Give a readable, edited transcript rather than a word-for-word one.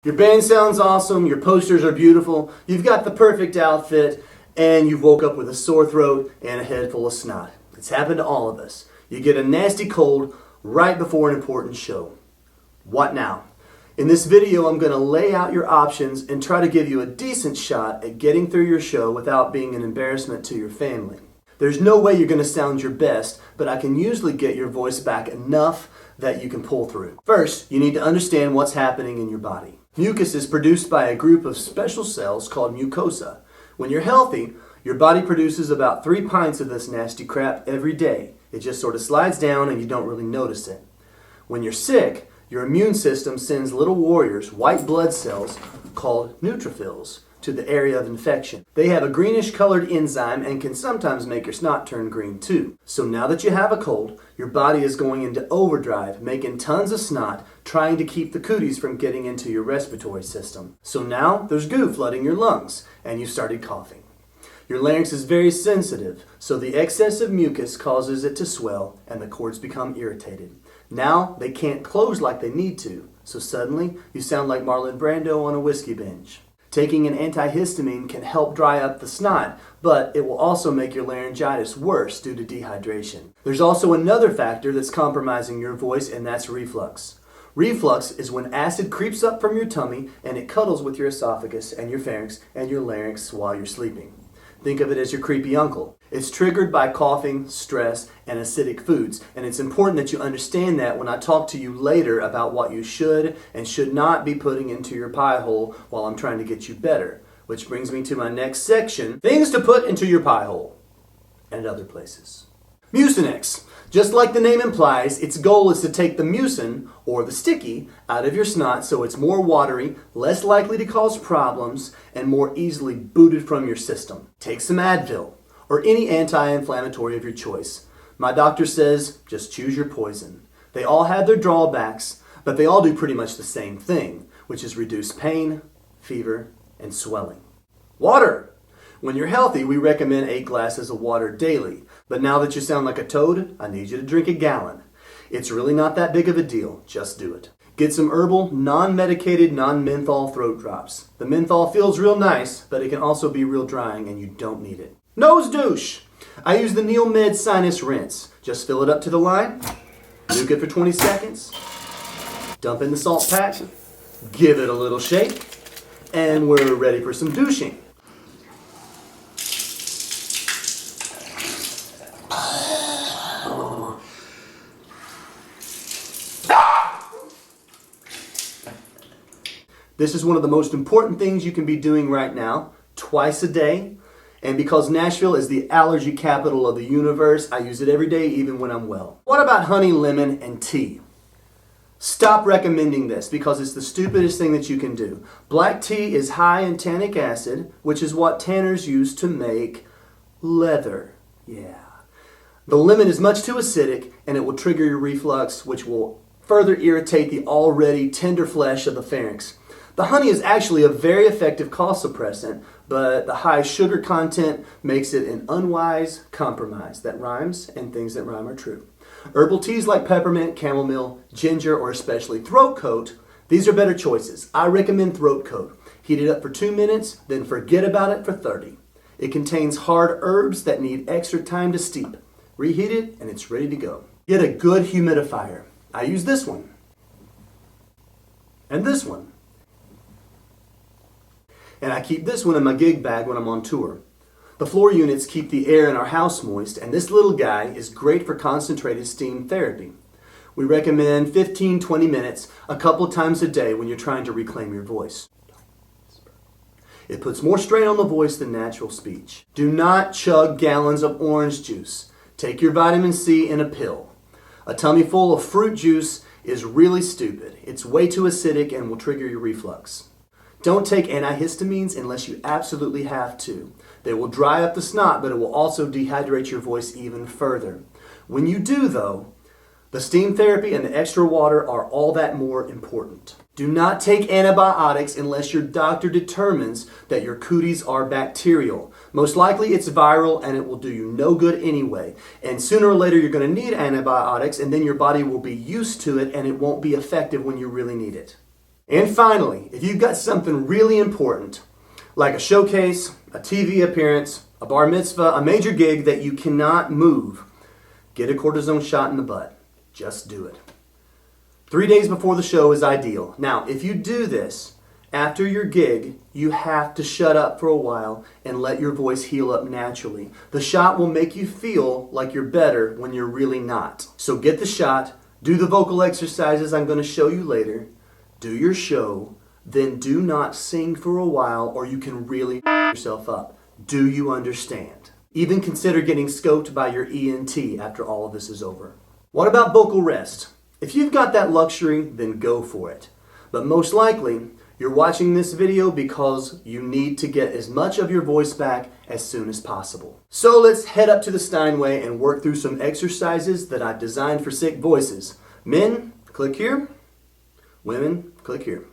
Your band sounds awesome, your posters are beautiful, you've got the perfect outfit, and you've woke up with a sore throat and a head full of snot. It's happened to all of us. You get a nasty cold right before an important show. What now? In this video, I'm going to lay out your options and try to give you a decent shot at getting through your show without being an embarrassment to your family. There's no way you're going to sound your best, but I can usually get your voice back enough that you can pull through. First, you need to understand what's happening in your body. Mucus is produced by a group of special cells called mucosa. When you're healthy, your body produces about 3 pints of this nasty crap every day. It just sort of slides down and you don't really notice it. When you're sick, your immune system sends little warriors, white blood cells, called neutrophils, to the area of infection. They have a greenish colored enzyme and can sometimes make your snot turn green too. So now that you have a cold, your body is going into overdrive, making tons of snot, trying to keep the cooties from getting into your respiratory system. So now there's goo flooding your lungs, and you started coughing. Your larynx is very sensitive, so the excess of mucus causes it to swell and the cords become irritated. Now they can't close like they need to, so suddenly you sound like Marlon Brando on a whiskey binge. Taking an antihistamine can help dry up the snot, but it will also make your laryngitis worse due to dehydration. There's also another factor that's compromising your voice, and that's reflux. Reflux is when acid creeps up from your tummy and it cuddles with your esophagus and your pharynx and your larynx while you're sleeping. Think of it as your creepy uncle. It's triggered by coughing, stress, and acidic foods, and it's important that you understand that when I talk to you later about what you should and should not be putting into your pie hole while I'm trying to get you better. Which brings me to my next section, things to put into your pie hole and other places. Mucinex. Just like the name implies, its goal is to take the mucin, or the sticky, out of your snot so it's more watery, less likely to cause problems, and more easily booted from your system. Take some Advil, or any anti-inflammatory of your choice. My doctor says, just choose your poison. They all have their drawbacks, but they all do pretty much the same thing, which is reduce pain, fever, and swelling. Water! When you're healthy, we recommend 8 glasses of water daily. But now that you sound like a toad, I need you to drink a gallon. It's really not that big of a deal. Just do it. Get some herbal, non-medicated, non-menthol throat drops. The menthol feels real nice, but it can also be real drying and you don't need it. Nose douche! I use the Med sinus rinse. Just fill it up to the line, nuke it for 20 seconds, dump in the salt pack, give it a little shake, and we're ready for some douching. This is one of the most important things you can be doing right now, twice a day. And because Nashville is the allergy capital of the universe, I use it every day, even when I'm well. What about honey, lemon, and tea? Stop recommending this because it's the stupidest thing that you can do. Black tea is high in tannic acid, which is what tanners use to make leather. Yeah. The lemon is much too acidic, and it will trigger your reflux, which will further irritate the already tender flesh of the pharynx. The honey is actually a very effective cough suppressant, but the high sugar content makes it an unwise compromise. That rhymes, and things that rhyme are true. Herbal teas like peppermint, chamomile, ginger, or especially throat coat, these are better choices. I recommend throat coat. Heat it up for 2 minutes, then forget about it for 30. It contains hard herbs that need extra time to steep. Reheat it, and it's ready to go. Get a good humidifier. I use this one. And this one. And I keep this one in my gig bag when I'm on tour. The floor units keep the air in our house moist, and this little guy is great for concentrated steam therapy. We recommend 15-20 minutes a couple times a day when you're trying to reclaim your voice. It puts more strain on the voice than natural speech. Do not chug gallons of orange juice. Take your vitamin C in a pill. A tummy full of fruit juice is really stupid. It's way too acidic and will trigger your reflux. Don't take antihistamines unless you absolutely have to. They will dry up the snot, but it will also dehydrate your voice even further. When you do, though, the steam therapy and the extra water are all that more important. Do not take antibiotics unless your doctor determines that your cooties are bacterial. Most likely it's viral and it will do you no good anyway. And sooner or later you're going to need antibiotics, and then your body will be used to it and it won't be effective when you really need it. And finally, if you've got something really important, like a showcase, a TV appearance, a bar mitzvah, a major gig that you cannot move, get a cortisone shot in the butt. Just do it. 3 days before the show is ideal. Now, if you do this after your gig, you have to shut up for a while and let your voice heal up naturally. The shot will make you feel like you're better when you're really not. So get the shot, do the vocal exercises I'm going to show you later, do your show, then do not sing for a while or you can really yourself up. Do you understand? Even consider getting scoped by your ENT after all of this is over. What about vocal rest? If you've got that luxury, then go for it. But most likely, you're watching this video because you need to get as much of your voice back as soon as possible. So let's head up to the Steinway and work through some exercises that I've designed for sick voices. Men, click here. Women, click here.